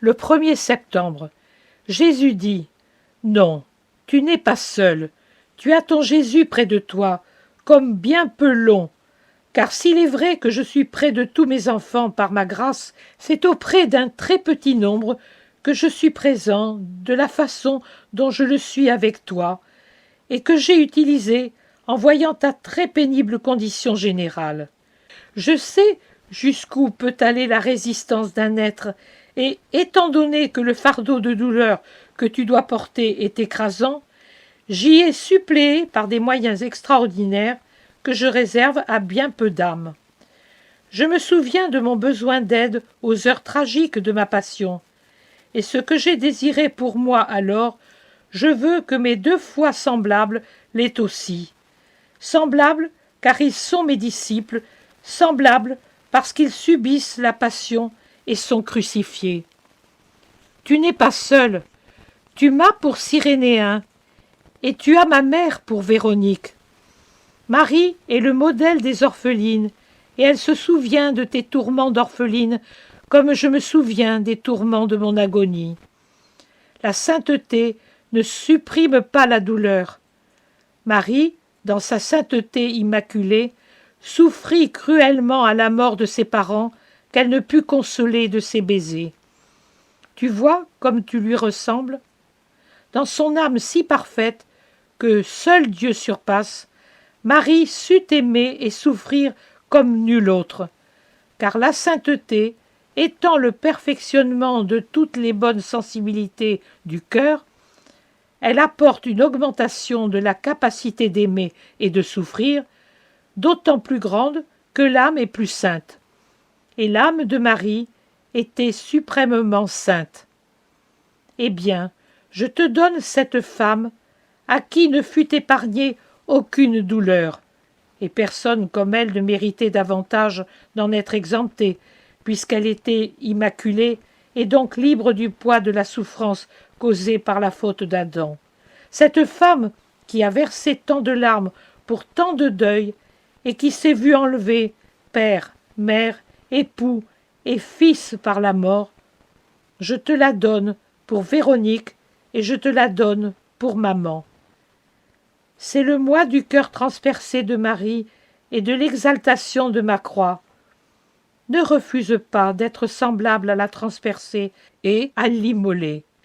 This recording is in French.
Le 1er septembre. Jésus dit « Non, tu n'es pas seul, tu as ton Jésus près de toi, comme bien peu long. Car s'il est vrai que je suis près de tous mes enfants par ma grâce, c'est auprès d'un très petit nombre que je suis présent de la façon dont je le suis avec toi, et que j'ai utilisé en voyant ta très pénible condition générale. Je sais jusqu'où peut aller la résistance d'un être, et étant donné que le fardeau de douleur que tu dois porter est écrasant, j'y ai suppléé par des moyens extraordinaires que je réserve à bien peu d'âmes. Je me souviens de mon besoin d'aide aux heures tragiques de ma passion, et ce que j'ai désiré pour moi alors, je veux que mes 2 fois semblables l'aient aussi. Semblables car ils sont mes disciples, semblables parce qu'ils subissent la passion et sont crucifiés. Tu n'es pas seul, tu m'as pour Cyrénéen, et tu as ma mère pour Véronique. Marie est le modèle des orphelines, et elle se souvient de tes tourments d'orpheline, comme je me souviens des tourments de mon agonie. La sainteté ne supprime pas la douleur. Marie, dans sa sainteté immaculée, souffrit cruellement à la mort de ses parents qu'elle ne put consoler de ses baisers. Tu vois comme tu lui ressembles? Dans son âme si parfaite que seul Dieu surpasse, Marie sut aimer et souffrir comme nulle autre, car la sainteté, étant le perfectionnement de toutes les bonnes sensibilités du cœur, elle apporte une augmentation de la capacité d'aimer et de souffrir, d'autant plus grande que l'âme est plus sainte. Et l'âme de Marie était suprêmement sainte. Eh bien, je te donne cette femme à qui ne fut épargnée aucune douleur, et personne comme elle ne méritait davantage d'en être exemptée, puisqu'elle était immaculée et donc libre du poids de la souffrance causée par la faute d'Adam. Cette femme qui a versé tant de larmes pour tant de deuil et qui s'est vue enlever père, mère, époux et fils par la mort, je te la donne pour Véronique et je te la donne pour maman. C'est le moi du cœur transpercé de Marie et de l'exaltation de ma croix. Ne refuse pas d'être semblable à la transpercée et à l'immoler.